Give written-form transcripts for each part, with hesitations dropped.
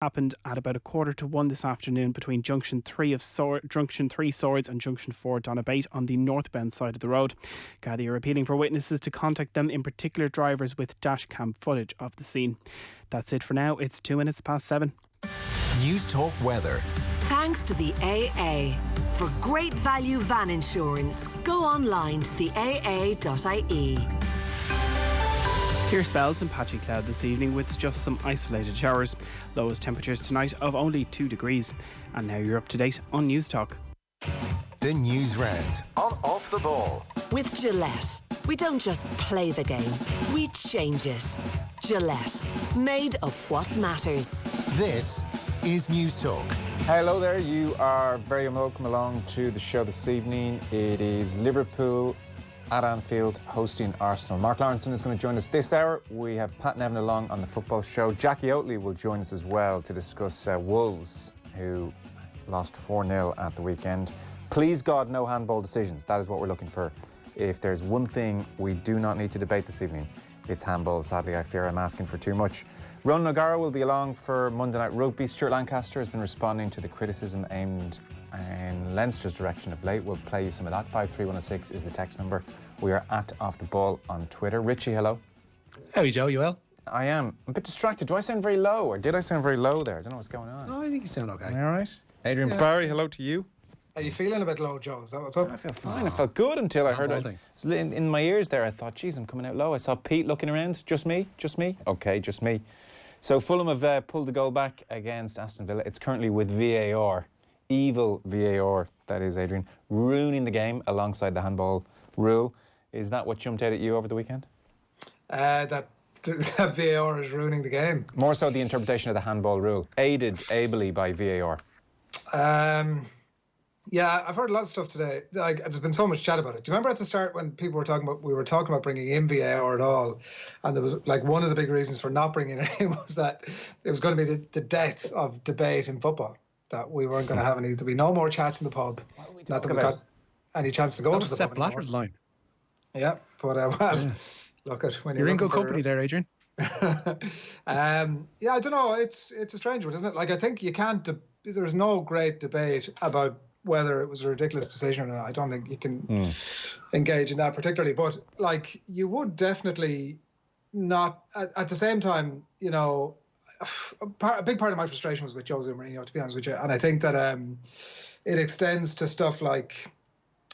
happened at about 1:15 this afternoon between Junction 3 Swords and Junction 4 Donabate on the northbound side of the road. Gardaí are appealing for witnesses to contact them, in particular drivers with dashcam footage of the scene. That's it for now. It's 7:02. News Talk Weather. Thanks to the AA. For great value van insurance, go online to theaa.ie. Clear spells and patchy cloud this evening with just some isolated showers. Lowest temperatures tonight of only 2 degrees. And now you're up to date on News Talk. The Newsround on Off the Ball. With Gillette, we don't just play the game, we change it. Gillette, made of what matters. This is News Talk. Hello there, you are very welcome along to the show this evening. It is Liverpool at Anfield hosting Arsenal. Mark Lawrenson is going to join us this hour. We have Pat Nevin along on the football show. Jackie Oatley will join us as well to discuss Wolves, who lost 4-0 at the weekend. Please God, no handball decisions. That is what we're looking for. If there's one thing we do not need to debate this evening, it's handball. Sadly, I fear I'm asking for too much. Roland O'Gara will be along for Monday Night Rugby. Stuart Lancaster has been responding to the criticism aimed in Leinster's direction of late. We'll play you some of that. 53106 is the text number. We are at Off the Ball on Twitter. Richie, hello. How are you, Joe? You well? I am. I'm a bit distracted. Do I sound very low, or did I sound very low there? I don't know what's going on. No, I think you sound okay. All right. Adrian Barry, hello to you. Are you feeling a bit low, Joe? Is that what's up? I feel fine. I felt good until I heard it. In my ears there, I thought, geez, I'm coming out low. I saw Pete looking around. Just me? Just me? Okay, just me. So Fulham have pulled the goal back against Aston Villa. It's currently with VAR. Evil VAR, that is, Adrian, ruining the game alongside the handball rule. Is that what jumped out at you over the weekend? That VAR is ruining the game. More so the interpretation of the handball rule, aided ably by VAR. Yeah, I've heard a lot of stuff today. Like, there's been so much chat about it. Do you remember at the start when we were talking about bringing in VAR at all, and there was like one of the big reasons for not bringing it in was that it was going to be the death of debate in football. That we weren't going to have any. There'd be no more chats in the pub. Not that we got any chance to go to the pub anymore. Blatter's line. Yeah, but look at when you're in good company there, Adrian. Yeah, I don't know. It's a strange one, isn't it? Like, I think you can't. There's no great debate about whether it was a ridiculous decision or not. I don't think you can engage in that particularly. But like, you would definitely not. At the same time, you know, a big part of my frustration was with Jose Mourinho, to be honest with you, and I think that it extends to stuff like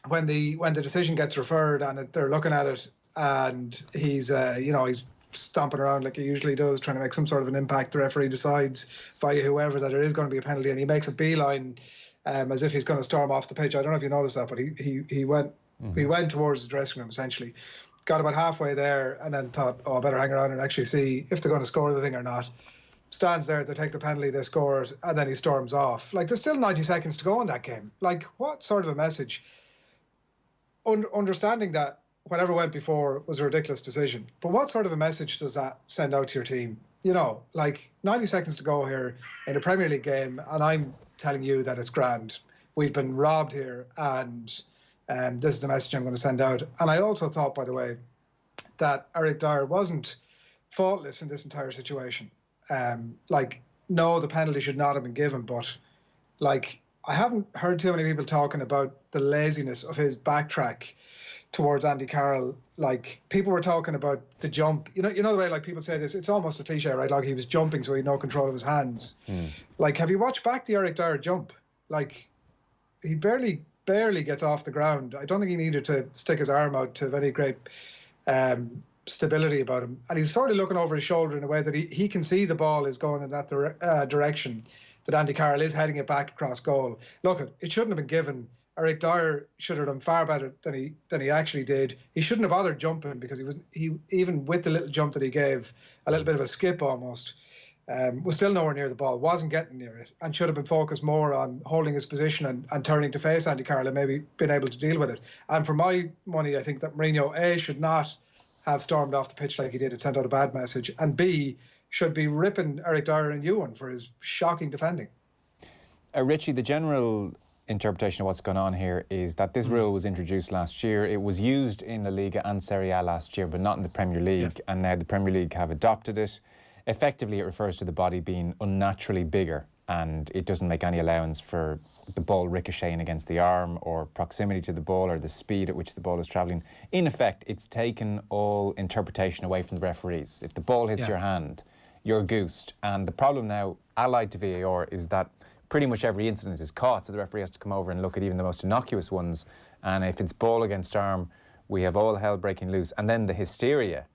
when the decision gets referred and they're looking at it and he's he's stomping around like he usually does, trying to make some sort of an impact. The referee decides via whoever that it is going to be a penalty, and he makes a beeline as if he's going to storm off the pitch. I don't know if you noticed that, but he went towards the dressing room essentially, got about halfway there, and then thought, oh, I better hang around and actually see if they're going to score the thing or not. Stands there, they take the penalty, they score it, and then he storms off. Like, there's still 90 seconds to go in that game. Like, what sort of a message? Understanding that whatever went before was a ridiculous decision, but what sort of a message does that send out to your team? You know, like, 90 seconds to go here in a Premier League game, and I'm telling you that it's grand. We've been robbed here, and this is the message I'm going to send out. And I also thought, by the way, that Eric Dyer wasn't faultless in this entire situation. No, the penalty should not have been given, but like, I haven't heard too many people talking about the laziness of his backtrack towards Andy Carroll. Like, people were talking about the jump. You know the way, like, people say this, it's almost a cliche, right? Like, he was jumping so he had no control of his hands. Like, have you watched back the Eric Dyer jump? Like, he barely gets off the ground. I don't think he needed to stick his arm out to have any great stability about him, and he's sort of looking over his shoulder in a way that he can see the ball is going in that direction, that Andy Carroll is heading it back across goal. Look, it shouldn't have been given. Eric Dyer should have done far better than he actually did. He shouldn't have bothered jumping, because he even with the little jump that he gave, a little bit of a skip almost, was still nowhere near the ball, wasn't getting near it, and should have been focused more on holding his position and turning to face Andy Carroll and maybe been able to deal with it. And for my money, I think that Mourinho should not have stormed off the pitch like he did. It sent out a bad message, and B, should be ripping Eric Dyer a new one for his shocking defending. Richie, the general interpretation of what's going on here is that this rule was introduced last year. It was used in La Liga and Serie A last year, but not in the Premier League, and now the Premier League have adopted it. effectively it refers to the body being unnaturally bigger, and it doesn't make any allowance for the ball ricocheting against the arm or proximity to the ball or the speed at which the ball is travelling. In effect, it's taken all interpretation away from the referees. If the ball hits your hand, you're goosed. And the problem now, allied to VAR, is that pretty much every incident is caught, so the referee has to come over and look at even the most innocuous ones. And if it's ball against arm, we have all hell breaking loose. And then the hysteria,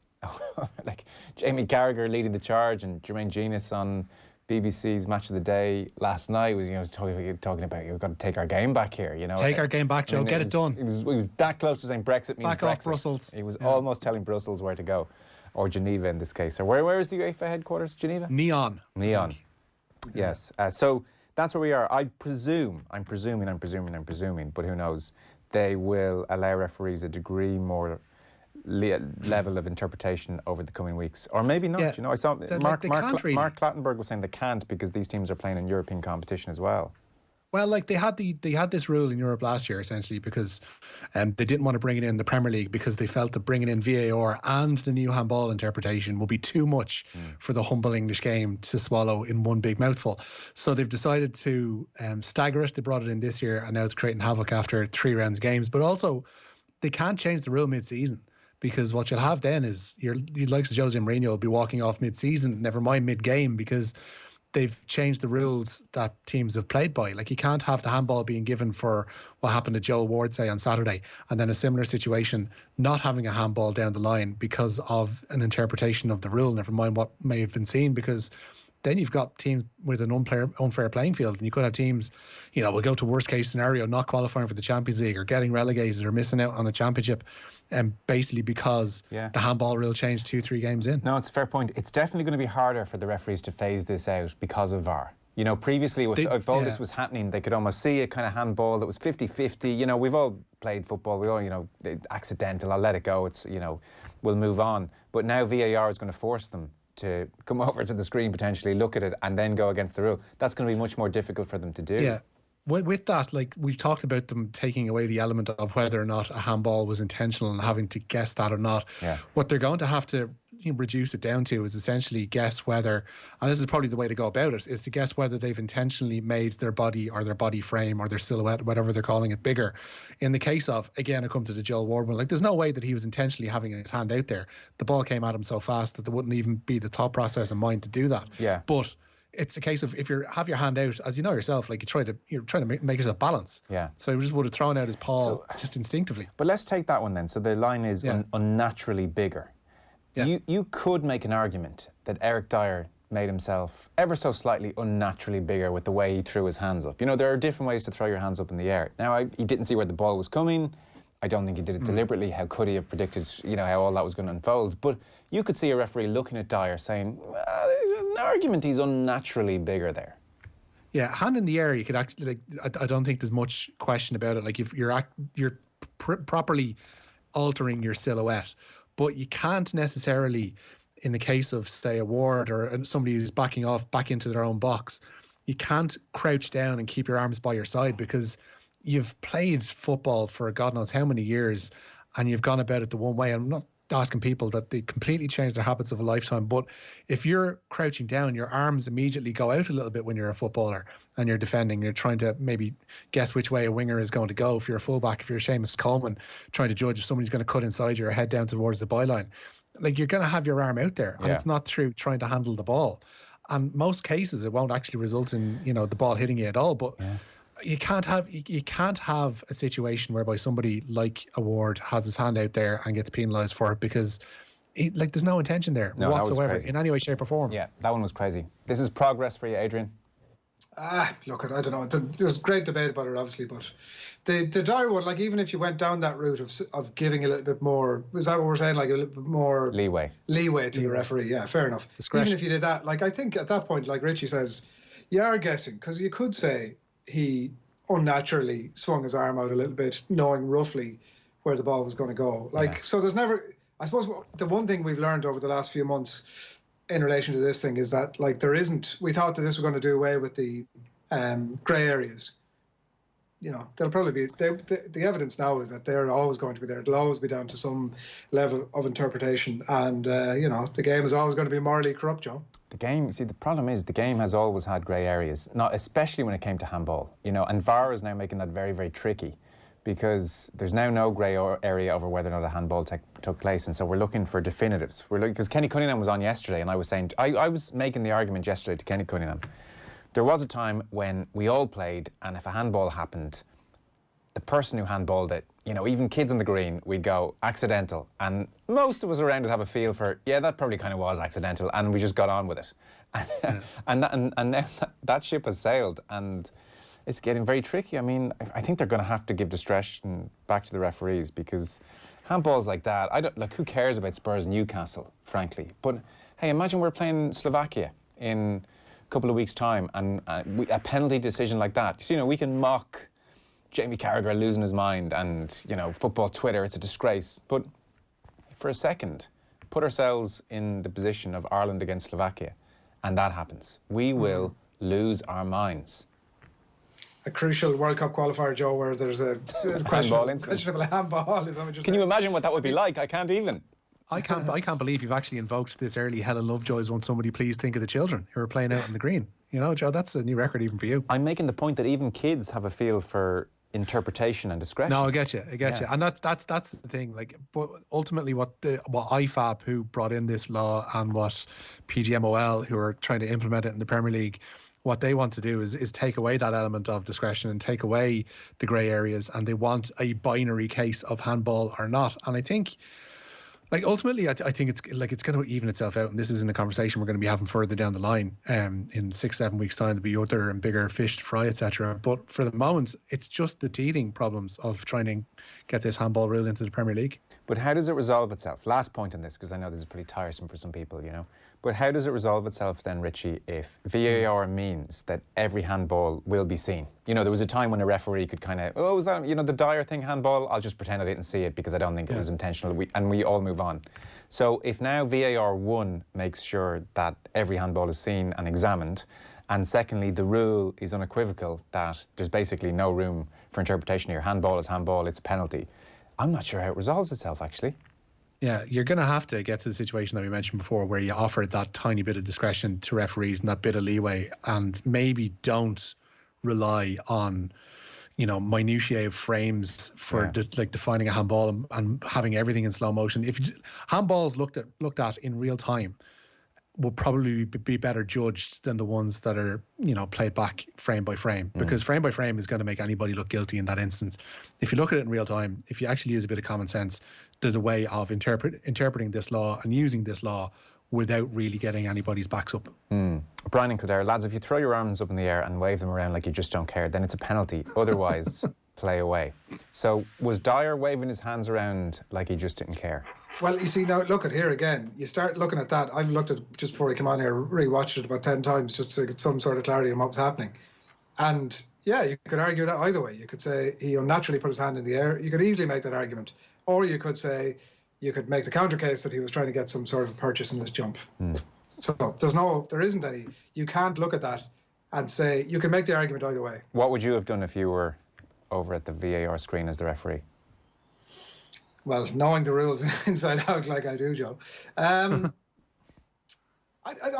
like Jamie Carragher leading the charge and Jermaine Genius on BBC's Match of the Day last night was, talking about, you've got to take our game back here, Take our game back, Joe. Get it done. It was that close to saying Brexit means back Brexit. off Brussels. He was almost telling Brussels where to go, or Geneva in this case. Or where is the UEFA headquarters? Geneva? Neon. Yes. So that's where we are. I'm presuming, but who knows? They will allow referees a degree more level of interpretation over the coming weeks, or maybe not. I saw Mark Clattenburg was saying they can't because these teams are playing in European competition as well. Well, like they had this rule in Europe last year essentially because they didn't want to bring it in the Premier League because they felt that bringing in VAR and the new handball interpretation would be too much for the humble English game to swallow in one big mouthful. So they've decided to stagger it. They brought it in this year, and now it's creating havoc after 3 rounds of games. But also, they can't change the rule mid-season. Because what you'll have then is your likes of Jose Mourinho will be walking off mid-season, never mind mid-game, because they've changed the rules that teams have played by. Like, you can't have the handball being given for what happened to Joel Ward, say, on Saturday, and then a similar situation not having a handball down the line because of an interpretation of the rule, never mind what may have been seen, because then you've got teams with an unfair playing field, and you could have teams, will go to worst case scenario, not qualifying for the Champions League or getting relegated or missing out on a championship, and basically because the handball rule changed 2-3 games in. No, it's a fair point. It's definitely going to be harder for the referees to phase this out because of VAR. Previously, if all this was happening, they could almost see a kind of handball that was 50-50. We've all played football. We all, accidental. I'll let it go. It's, we'll move on. But now VAR is going to force them to come over to the screen, potentially look at it, and then go against the rule. That's going to be much more difficult for them to do. Yeah. With that, like, we've talked about them taking away the element of whether or not a handball was intentional and having to guess that or not. Yeah. What they're going to have to reduce it down to is essentially guess whether, and this is probably the way to go about it, is to guess whether they've intentionally made their body or their body frame or their silhouette, whatever they're calling it, bigger. In the case of, again, I come to the Joel Ward one, like, there's no way that he was intentionally having his hand out there. The ball came at him so fast that there wouldn't even be the thought process in mind to do that. Yeah. But it's a case of, if you have your hand out, as you know yourself, like, you're trying to make yourself balance. Yeah. So he just would have thrown out his paw just instinctively. But let's take that one then. So the line is unnaturally bigger. Yeah. You could make an argument that Eric Dyer made himself ever so slightly unnaturally bigger with the way he threw his hands up. There are different ways to throw your hands up in the air. Now, he didn't see where the ball was coming. I don't think he did it deliberately. How could he have predicted, how all that was going to unfold? But you could see a referee looking at Dyer saying, well, there's an argument he's unnaturally bigger there. Yeah, hand in the air, you could actually, I don't think there's much question about it. Like, if you're properly altering your silhouette, but you can't necessarily, in the case of, say, a Ward or somebody who's backing off back into their own box, you can't crouch down and keep your arms by your side, because you've played football for God knows how many years and you've gone about it the one way. I'm not asking people that they completely change their habits of a lifetime, but if you're crouching down, your arms immediately go out a little bit when you're a footballer and you're defending. You're trying to maybe guess which way a winger is going to go. If you're a fullback, if you're Seamus Coleman, trying to judge if somebody's going to cut inside you or head down towards the byline, like, you're going to have your arm out there, and it's not through trying to handle the ball. And most cases, it won't actually result in the ball hitting you at all. But you can't have a situation whereby somebody like a Ward has his hand out there and gets penalised for it, because there's no intention there whatsoever in any way, shape or form. Yeah, that one was crazy. This is progress for you, Adrian. Look, I don't know. There's great debate about it, obviously, but the Dyer one, like, even if you went down that route of giving a little bit more, is that what we're saying? Like, a little bit more leeway to the referee. Yeah, fair enough. Even if you did that, like, I think at that point, like Richie says, you are guessing, because you could say he unnaturally swung his arm out a little bit, knowing roughly where the ball was going to go. So there's never, I suppose, the one thing we've learned over the last few months in relation to this thing is that, like, we thought that this was going to do away with the grey areas. They'll probably be, the evidence now is that they're always going to be there. It'll always be down to some level of interpretation, and the game is always going to be morally corrupt, Joe. The game, see, the problem is the game has always had grey areas, not especially when it came to handball, you know, and VAR is now making that very, very tricky because there's now no grey area over whether or not a handball took place, and so we're looking for definitives. We're looking, because Kenny Cunningham was on yesterday, and I was saying, I was making the argument yesterday to Kenny Cunningham. There was a time when we all played, and if a handball happened, the person who handballed it, you know, even kids on the green, we'd go accidental, and most of us around would have a feel for, yeah, that probably kind of was accidental, and we just got on with it. Yeah. and now that ship has sailed, and it's getting very tricky. I mean, I think they're going to have to give discretion back to the referees, because handballs like that, who cares about Spurs Newcastle, frankly? But hey, imagine we're playing Slovakia in a couple of weeks' time, and a penalty decision like that. So, you know, we can mock Jamie Carragher losing his mind and, you know, football Twitter, it's a disgrace. But for a second, put ourselves in the position of Ireland against Slovakia, and that happens. We will lose our minds. A crucial World Cup qualifier, Joe, where there's a questionable handball. Is that what you're Can saying? you imagine what that would be like? I can't even. I can't believe you've actually invoked this early Helen Lovejoy's "Won't Somebody Please Think of the Children" who are playing out in the green. You know, Joe, that's a new record even for you. I'm making the point that even kids have a feel for interpretation and discretion. No, I get you, and that's the thing. Like, but ultimately, what IFAB, who brought in this law, and what PGMOL, who are trying to implement it in the Premier League, what they want to do is take away that element of discretion and take away the grey areas, and they want a binary case of handball or not. And I think, like, ultimately, I think it's going to even itself out, and this isn't a conversation we're going to be having further down the line. In 6-7 weeks' time, there'll be other and bigger fish to fry, etc. But for the moment, it's just the teething problems of trying to get this handball rule into the Premier League. But how does it resolve itself? Last point on this, because I know this is pretty tiresome for some people, you know. But how does it resolve itself then, Richie, if VAR means that every handball will be seen? You know, there was a time when a referee could kind of, oh, was that, you know, the Dyer thing handball? I'll just pretend I didn't see it because I don't think it was intentional, and we all move on. So if now VAR 1 makes sure that every handball is seen and examined, and secondly, the rule is unequivocal that there's basically no room for interpretation here. Handball is handball, it's a penalty. I'm not sure how it resolves itself, actually. Yeah, you're going to have to get to the situation that we mentioned before, where you offer that tiny bit of discretion to referees and that bit of leeway, and maybe don't rely on, you know, minutiae of frames for defining a handball and having everything in slow motion. If handballs looked at in real time will probably be better judged than the ones that are, you know, played back frame by frame, because frame by frame is going to make anybody look guilty in that instance. If you look at it in real time, if you actually use a bit of common sense, there's a way of interpreting this law and using this law without really getting anybody's backs up. Brian and Kildare, lads, if you throw your arms up in the air and wave them around like you just don't care, then it's a penalty. Otherwise, play away. So was Dyer waving his hands around like he just didn't care? Well, you see, now look at here again. You start looking at that. I've looked at, just before I came on here, rewatched it about 10 times just to get some sort of clarity on what was happening. And yeah, you could argue that either way. You could say he unnaturally put his hand in the air. You could easily make that argument. Or you could say, you could make the counter case that he was trying to get some sort of purchase in this jump. So there isn't any. You can't look at that and say, you can make the argument either way. What would you have done if you were over at the VAR screen as the referee? Well, knowing the rules inside out like I do, Joe. I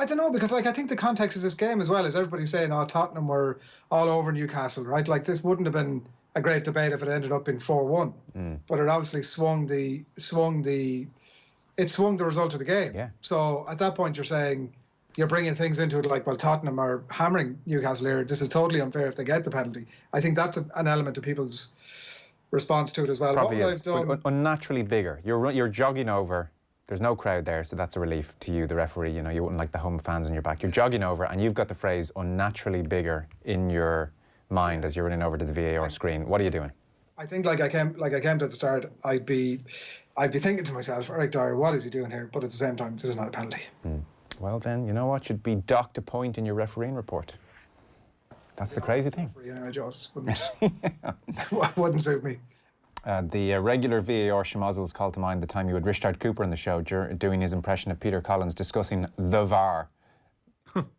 don't know, because like I think the context of this game as well is everybody saying, oh, Tottenham were all over Newcastle, right? Like this wouldn't have been a great debate if it ended up in 4-1. But it obviously swung the result of the game. Yeah. So at that point you're saying, you're bringing things into it like, well, Tottenham are hammering Newcastle here. This is totally unfair if they get the penalty. I think that's an element of people's response to it as well. Probably is, but unnaturally bigger. You're jogging over. There's no crowd there, so that's a relief to you, the referee. You know, you wouldn't like the home fans on your back. You're jogging over, and you've got the phrase unnaturally bigger in your mind as you're running over to the VAR screen. What are you doing? I think like I came to the start, I'd be thinking to myself, all right, Dyer, what is he doing here? But at the same time, this is not a penalty. Well then, you know what? Should be docked a point in your refereeing report. That's the crazy thing. Anyway, Joss, wouldn't suit me. The regular VAR schmozzles called to mind the time you had Richard Cooper on the show doing his impression of Peter Collins discussing the VAR,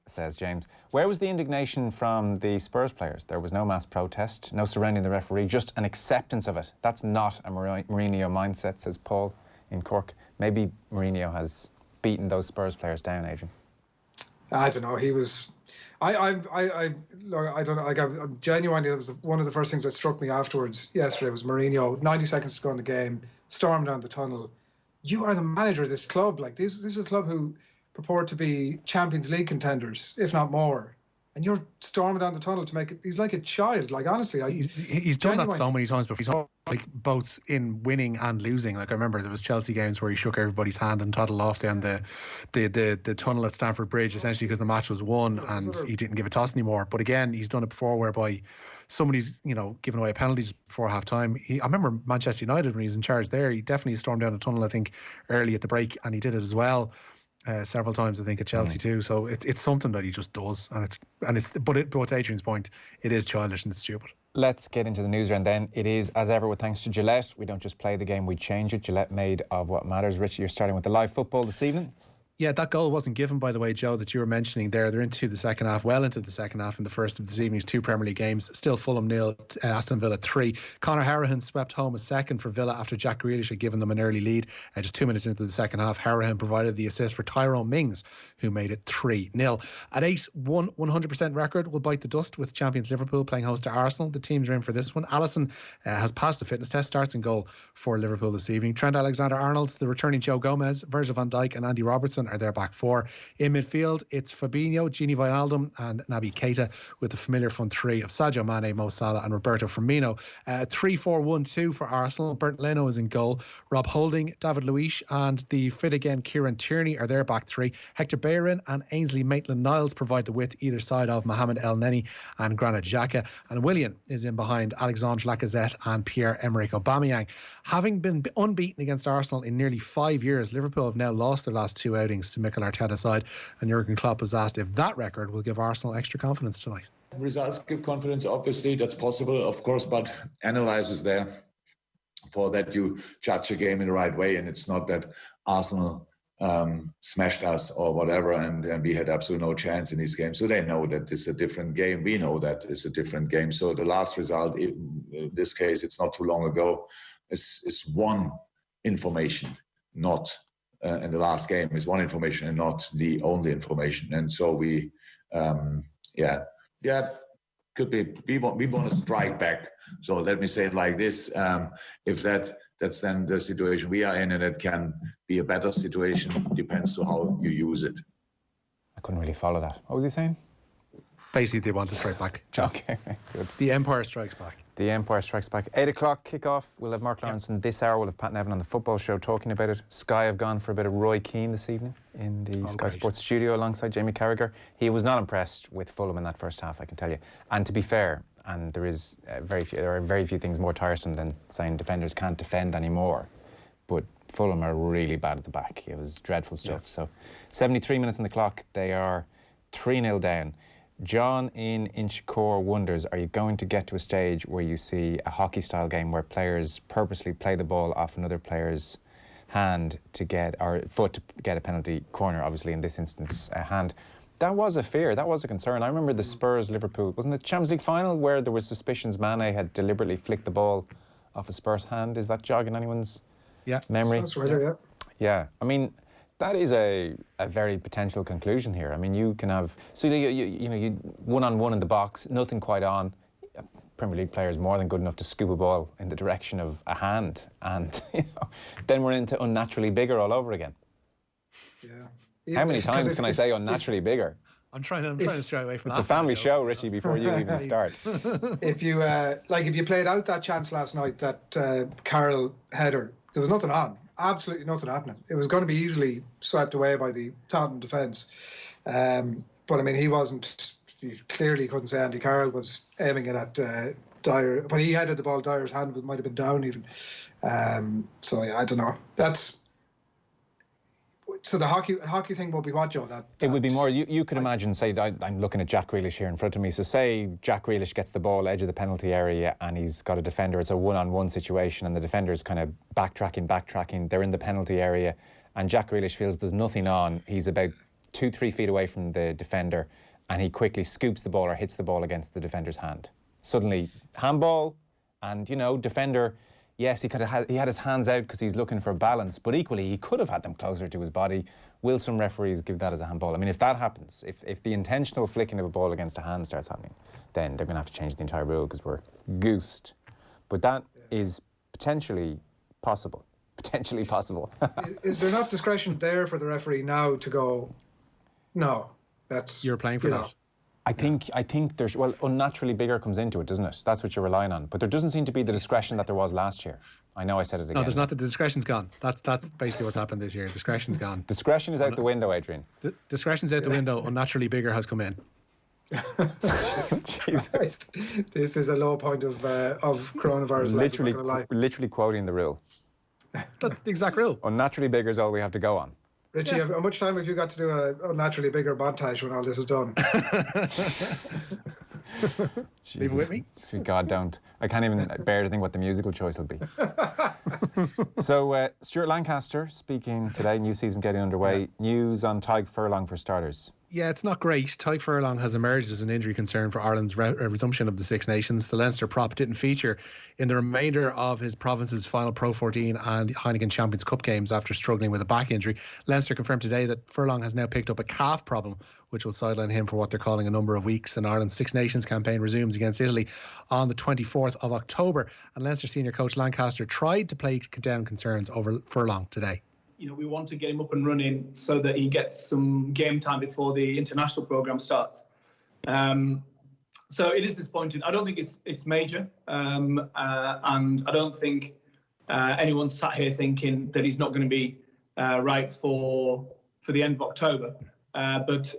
says James. Where was the indignation from the Spurs players? There was no mass protest, no surrounding the referee, just an acceptance of it. That's not a Mourinho mindset, says Paul in Cork. Maybe Mourinho has beaten those Spurs players down, Adrian. I don't know. He was. Look, I don't know. Like, I'm genuinely, that was one of the first things that struck me afterwards yesterday was Mourinho. 90 seconds to go in the game, stormed down the tunnel. You are the manager of this club. Like, this is a club who purport to be Champions League contenders, if not more. And you're storming down the tunnel to make it. He's like a child. Like, honestly, he's done that so many times before. He's like both in winning and losing. Like, I remember there was Chelsea games where he shook everybody's hand and toddled off down the tunnel at Stamford Bridge, essentially because the match was won and he didn't give a toss anymore. But again, he's done it before whereby somebody's given away a penalty just before half time. I remember Manchester United when he was in charge there. He definitely stormed down the tunnel, I think, early at the break, and he did it as well. Several times, I think, at Chelsea too. So it's something that he just does, but to Adrian's point, it is childish and it's stupid. Let's get into the news round then. It is, as ever, with thanks to Gillette. We don't just play the game, we change it. Gillette, made of what matters. Richie, you're starting with the live football this evening. Yeah, that goal wasn't given, by the way, Joe, that you were mentioning there. They're into the second half, well into the second half in the first of this evening's two Premier League games. Still Fulham 0, Aston Villa 3. Conor Hourihane swept home a second for Villa after Jack Grealish had given them an early lead. Just 2 minutes into the second half, Hourihane provided the assist for Tyrone Mings, who made it 3-0. At 8, 100% record will bite the dust with champions Liverpool playing host to Arsenal. The teams are in for this one. Alisson has passed the fitness test, starts in goal for Liverpool this evening. Trent Alexander-Arnold, the returning Joe Gomez, Virgil van Dijk and Andy Robertson are their back four. In midfield, it's Fabinho, Gini Wijnaldum and Naby Keita, with the familiar front three of Sadio Mane, Mo Salah and Roberto Firmino. 3-4-1-2 for Arsenal. Bernd Leno is in goal. Rob Holding, David Luiz and the fit again Kieran Tierney are their back three. Hector Bellerin and Ainsley Maitland-Niles provide the width either side of Mohamed El Neni and Granit Xhaka. And Willian is in behind Alexandre Lacazette and Pierre-Emerick Aubameyang. Having been unbeaten against Arsenal in nearly 5 years, Liverpool have now lost their last two outings to Mikel Arteta's side, and Jurgen Klopp was asked if that record will give Arsenal extra confidence tonight. Results give confidence, obviously, that's possible, of course, but analysis there for that you judge a game in the right way, and it's not that Arsenal smashed us or whatever, and we had absolutely no chance in these games. So they know that it's a different game. We know that it's a different game. So the last result, in this case, it's not too long ago, is one information, not and the last game is one information and not the only information. And so we, could be, we want to strike back. So let me say it like this. If that's then the situation we are in, and it can be a better situation, depends to how you use it. I couldn't really follow that. What was he saying? Basically, they want to strike back. Okay, good. The Empire strikes back. The Empire strikes back. 8 o'clock kick-off. We'll have Mark Lawrence this hour. We'll have Pat Nevin on the football show talking about it. Sky have gone for a bit of Roy Keane this evening in the Sky Sports studio alongside Jamie Carragher. He was not impressed with Fulham in that first half, I can tell you. And to be fair, and there are very few things more tiresome than saying defenders can't defend anymore. But Fulham are really bad at the back. It was dreadful stuff. Yeah. So 73 minutes on the clock. They are 3-0 down. John in Inchicore wonders, are you going to get to a stage where you see a hockey-style game where players purposely play the ball off another player's hand to get, or foot to get a penalty corner, obviously in this instance a hand? That was a fear, that was a concern. I remember the Spurs-Liverpool, wasn't it the Champions League final where there was suspicions Mane had deliberately flicked the ball off a Spurs hand? Is that jogging anyone's memory? That's right, yeah. Yeah, I mean, that is a very potential conclusion here. I mean, you can have, so you one-on-one in the box, nothing quite on. Premier League players more than good enough to scoop a ball in the direction of a hand, and then we're into unnaturally bigger all over again. Yeah. How many times can I say unnaturally bigger? I'm trying to stray away from that. It's a family show, Richie, before you even start. If you played out that chance last night, that Carroll header, there was nothing on. Absolutely nothing happening. It was going to be easily swept away by the Tottenham defence. But I mean, he wasn't. You clearly couldn't say Andy Carroll was aiming it at Dyer. When he headed the ball, Dyer's hand might have been down even. So yeah, I don't know. So the hockey thing will be what, Joe? It would be more, you could imagine, say, I'm looking at Jack Grealish here in front of me, so say Jack Grealish gets the ball edge of the penalty area and he's got a defender, it's a one-on-one situation and the defender's kind of backtracking, they're in the penalty area and Jack Grealish feels there's nothing on, he's about 2-3 feet away from the defender and he quickly scoops the ball or hits the ball against the defender's hand. Suddenly, handball and, defender, yes, he had his hands out because he's looking for balance, but equally he could have had them closer to his body. Will some referees give that as a handball? I mean, if that happens, if the intentional flicking of a ball against a hand starts happening, then they're going to have to change the entire rule because we're goosed. But that is potentially possible. Potentially possible. Is there enough discretion there for the referee now to go, no, that's... You're playing for that? I think there's, well, unnaturally bigger comes into it, doesn't it? That's what you're relying on. But there doesn't seem to be the discretion that there was last year. I know I said it again. No, there's not. The discretion's gone. That's basically what's happened this year. Discretion's gone. Discretion is out the window, Adrian. Discretion's out the window. Unnaturally bigger has come in. Jesus. This is a low point of coronavirus. Literally quoting the rule. That's the exact rule. Unnaturally bigger is all we have to go on. Richie, how much time have you got to do a unnaturally bigger montage when all this is done? Leave it with me. Sweet God, don't. I can't even bear to think what the musical choice will be. So, Stuart Lancaster speaking today, new season getting underway. News on Tadhg Furlong for starters. Yeah, it's not great. Tadhg Furlong has emerged as an injury concern for Ireland's resumption of the Six Nations. The Leinster prop didn't feature in the remainder of his province's final Pro 14 and Heineken Champions Cup games after struggling with a back injury. Leinster confirmed today that Furlong has now picked up a calf problem, which will sideline him for what they're calling a number of weeks. And Ireland's Six Nations campaign resumes against Italy on the 24th of October. And Leinster senior coach Lancaster tried to play down concerns over Furlong today. You know, we want to get him up and running so that he gets some game time before the international programme starts. So it is disappointing. I don't think it's major, and I don't think anyone's sat here thinking that he's not going to be right for the end of October. But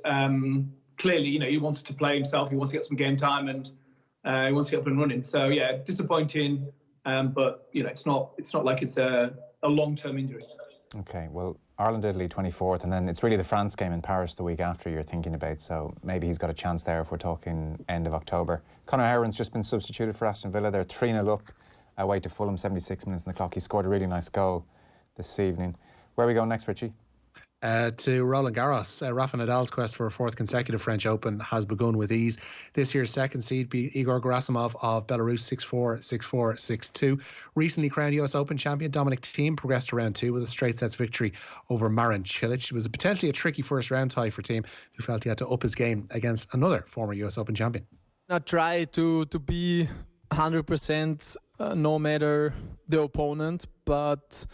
clearly, you know, he wants to play himself. He wants to get some game time, and he wants to get up and running. So yeah, disappointing. But you know, it's not like it's a long-term injury. Okay, well, Ireland-Italy 24th, and then it's really the France game in Paris the week after you're thinking about, so maybe he's got a chance there if we're talking end of October. Conor Heron's just been substituted for Aston Villa. They're 3-0 up away to Fulham, 76 minutes on the clock. He scored a really nice goal this evening. Where are we going next, Richie? To Roland Garros. Rafa Nadal's quest for a fourth consecutive French Open has begun with ease. This year's second seed beat Igor Gerasimov of Belarus 6-4, 6-4, 6-2. Recently crowned US Open champion Dominic Thiem progressed to round two with a straight sets victory over Marin Cilic. It was potentially a tricky first round tie for Thiem, who felt he had to up his game against another former US Open champion. I try to be 100% no matter the opponent, but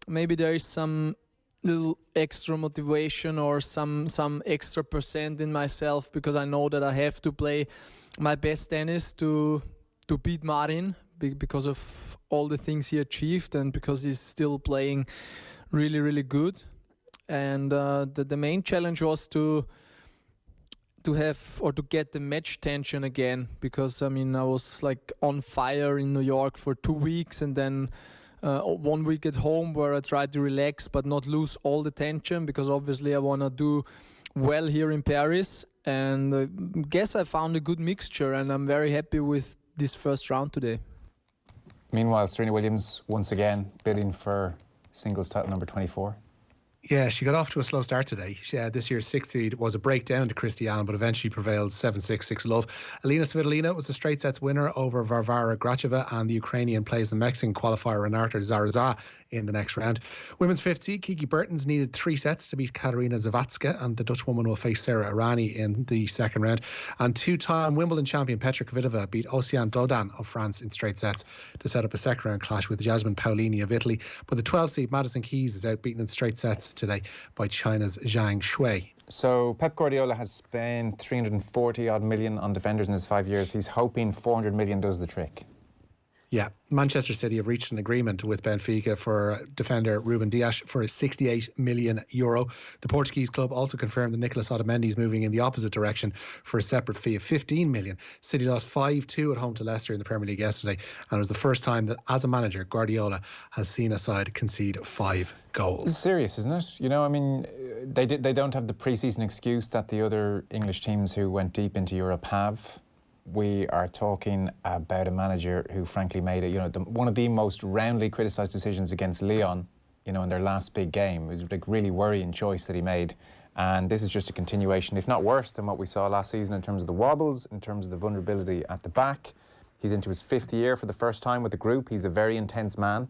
maybe there is some little extra motivation or some extra percent in myself, because I know that I have to play my best tennis to beat Marin because of all the things he achieved and because he's still playing really, really good. And the main challenge was to have or to get the match tension again, because I mean I was like on fire in New York for 2 weeks, and then 1 week at home where I tried to relax but not lose all the tension, because obviously I want to do well here in Paris. And I guess I found a good mixture, and I'm very happy with this first round today. Meanwhile, Serena Williams once again bidding for singles title number 24. Yeah, she got off to a slow start today. This year's sixth seed was a breakdown to Christiane, but eventually prevailed 7-6, 6-love. Alina Svitolina was the straight sets winner over Varvara Gracheva, and the Ukrainian plays the Mexican qualifier Renata Zarazza in the next round. Women's fifth seed Kiki Bertens needed 3 sets to beat Katarina Zawadzka, and the Dutch woman will face Sarah Irani in the second round. And two-time Wimbledon champion Petra Kvitova beat Oceane Dodan of France in straight sets to set up a second round clash with Jasmine Paolini of Italy. But the 12th seed Madison Keys is outbeaten in straight sets today by China's Zhang Shui. So Pep Guardiola has spent 340 odd million on defenders in his 5 years. He's hoping 400 million does the trick. Yeah, Manchester City have reached an agreement with Benfica for defender Ruben Dias for €68 million. The Portuguese club also confirmed that Nicolas Otamendi is moving in the opposite direction for a separate fee of $15 million. City lost 5-2 at home to Leicester in the Premier League yesterday, and it was the first time that, as a manager, Guardiola has seen a side concede 5 goals. It's serious, isn't it? You know, I mean, they don't have the pre-season excuse that the other English teams who went deep into Europe have. We are talking about a manager who, frankly, made one of the most roundly criticised decisions against Lyon, in their last big game. It was a really worrying choice that he made, and this is just a continuation, if not worse, than what we saw last season in terms of the wobbles, in terms of the vulnerability at the back. He's into his 5th year for the first time with the group. He's a very intense man.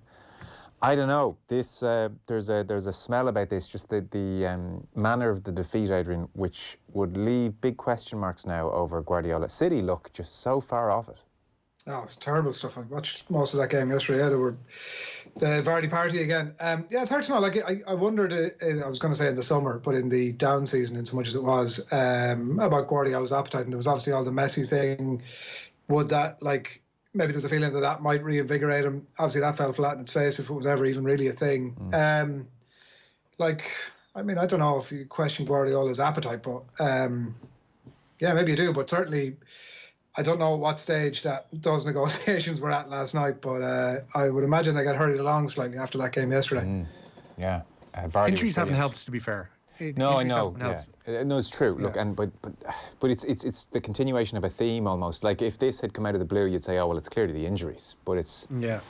I don't know. This there's a smell about this. Just the manner of the defeat, Adrian, which would leave big question marks now over Guardiola. City look just so far off it. Oh, it's terrible stuff. I watched most of that game yesterday. Yeah, there were the Vardy party again. Yeah, it's hard to know. Like I wondered. I was going to say in the summer, but in the down season, in so much as it was about Guardiola's appetite, and there was obviously all the Messi thing. Would that maybe there's a feeling that might reinvigorate him? Obviously, that fell flat in its face if it was ever even really a thing. I mean, I don't know if you question Guardiola's appetite, but yeah, maybe you do. But certainly, I don't know what stage those negotiations were at last night, but I would imagine they got hurried along slightly after that game yesterday. Yeah, injuries haven't helped, to be fair. No, I know. Yeah. No, it's true. Look, but it's the continuation of a theme almost. Like if this had come out of the blue, you'd say, oh well, it's clearly the injuries. But it's we're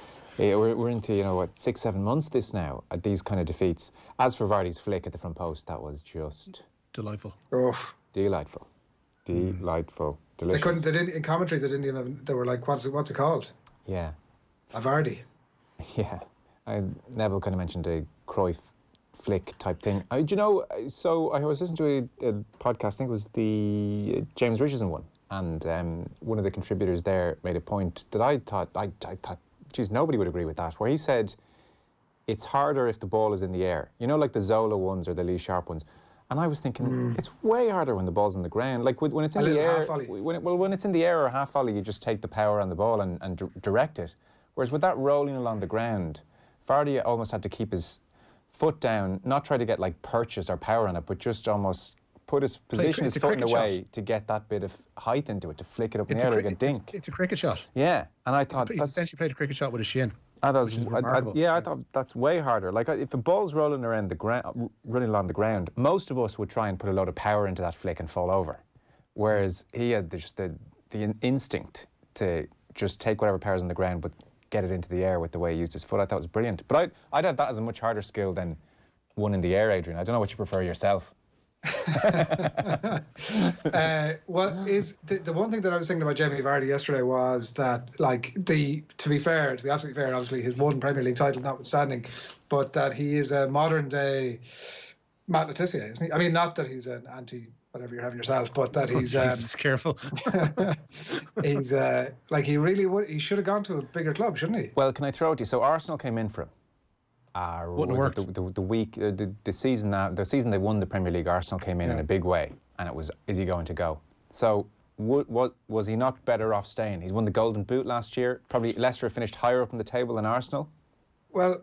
into 6-7 months this now at these kind of defeats. As for Vardy's flick at the front post, that was just delightful. Oh, delightful, delicious. They couldn't. They didn't in commentary. They didn't even. They were like, "What's it called?" Yeah, a Vardy. Yeah, Neville kind of mentioned a Cruyff flick type thing. So I was listening to a podcast. I think it was the James Richardson one, and one of the contributors there made a point that I thought, geez, nobody would agree with that. Where he said, it's harder if the ball is in the air. Like the Zola ones or the Lee Sharp ones. And I was thinking, it's way harder when the ball's on the ground. Like when it's in the air, when it's in the air or half volley, you just take the power on the ball and direct it. Whereas with that rolling along the ground, Vardy almost had to keep his foot down, not try to get purchase or power on it, but just almost position his foot in a way to get that bit of height into it, to flick it up in the air like a dink. It's a cricket shot. Yeah, and I thought he's essentially played a cricket shot with his shin. I thought that's way harder. Like if a ball's rolling around the ground, running along the ground, most of us would try and put a load of power into that flick and fall over, whereas he had just the instinct to just take whatever power's on the ground, but get it into the air with the way he used his foot. I thought it was brilliant. But I'd have that as a much harder skill than one in the air, Adrian. I don't know what you prefer yourself. What is the one thing that I was thinking about Jamie Vardy yesterday was that, to be absolutely fair, obviously his one Premier League title notwithstanding, but that he is a modern day Matt Letizia, isn't he? I mean, not that he's an anti whatever you're having yourself, but that he's careful. He's he should have gone to a bigger club, shouldn't he? Well, can I throw it to you? So Arsenal came in for him. The season they won the Premier League, Arsenal came in a big way, and it was, is he going to go? So was he not better off staying? He's won the Golden Boot last year. Probably Leicester finished higher up in the table than Arsenal. Well,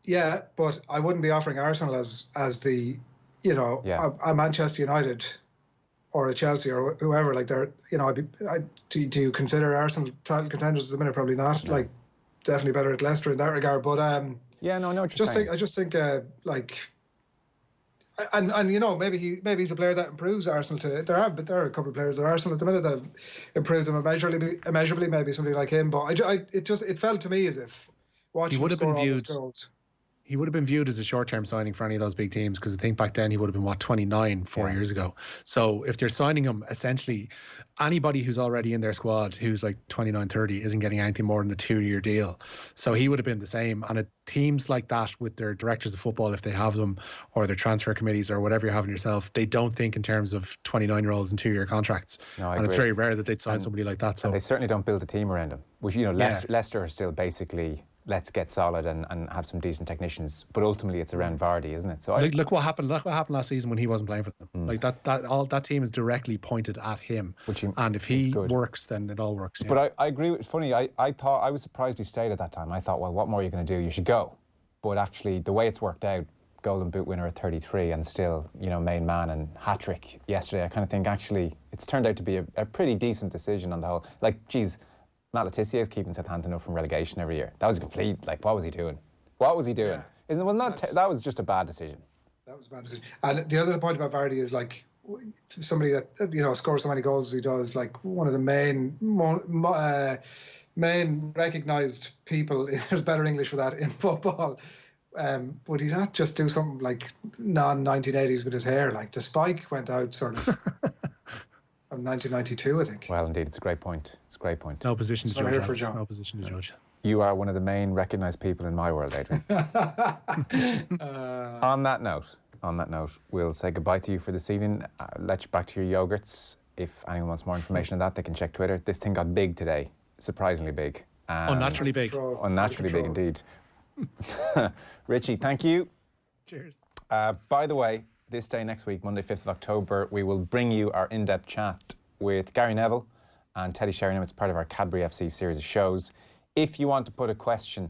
yeah, but I wouldn't be offering Arsenal as the a Manchester United or a Chelsea or whoever. Do you consider Arsenal title contenders at the minute? Probably not. No. Definitely better at Leicester in that regard. But yeah, no, I know what you're saying. I just think maybe he's a player that improves Arsenal. There are a couple of players at Arsenal at the minute that have improved them immeasurably. Maybe somebody like him, but it felt to me as if watching him score all those goals. He would have been viewed as a short-term signing for any of those big teams, because I think back then he would have been 29 4 years ago. So if they're signing him, essentially anybody who's already in their squad who's 29, 30 isn't getting anything more than a 2-year deal. So he would have been the same. And teams like that, with their directors of football, if they have them, or their transfer committees or whatever you're having yourself, they don't think in terms of 29-year-olds and 2-year contracts. No, I agree. It's very rare that they'd sign somebody like that. So and they certainly don't build a team around him. Which Leicester are still basically, let's get solid and have some decent technicians, but ultimately it's around Vardy, isn't it? So look what happened. Look what happened last season when he wasn't playing for them. That team is directly pointed at him. And if he works, then it all works. Yeah. But I agree. It's funny. I thought, I was surprised he stayed at that time. I thought, well, what more are you going to do? You should go. But actually, the way it's worked out, Golden Boot winner at 33 and still, main man and hat trick yesterday. I kind of think actually it's turned out to be a pretty decent decision on the whole. Matt Letizia is keeping Southampton up from relegation every year. That was a complete, what was he doing? What was he doing? Yeah. That was just a bad decision. That was a bad decision. And the other point about Vardy is, somebody that, scores so many goals as he does, one of the main recognised people, there's better English for that, in football. Would he not just do something non-1980s with his hair? The spike went out sort of... From 1992, I think. Well, indeed, it's a great point. It's a great point. No position to So I'm here judge. for John. No position to judge. You are one of the main recognised people in my world, Adrian. On that note, we'll say goodbye to you for this evening. Let you back to your yogurts. If anyone wants more information on that, they can check Twitter. This thing got big today, surprisingly big. Unnaturally big. Unnaturally big indeed. Richie, thank you. Cheers. By the way, this day next week, Monday 5th of October, we will bring you our in-depth chat with Gary Neville and Teddy Sheringham. It's part of our Cadbury FC series of shows. If you want to put a question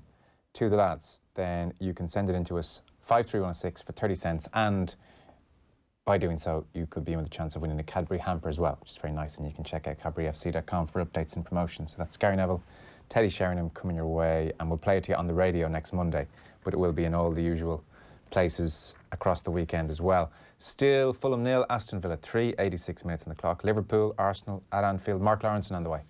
to the lads, then you can send it in to us, 53106 for 30 cents. And by doing so, you could be in with a chance of winning a Cadbury hamper as well, which is very nice. And you can check out cadburyfc.com for updates and promotions. So that's Gary Neville, Teddy Sheringham coming your way. And we'll play it to you on the radio next Monday. But it will be in all the usual places across the weekend as well. Still Fulham 0, Aston Villa 3, 86 minutes on the clock. Liverpool, Arsenal at Anfield. Mark Lawrenson on the way.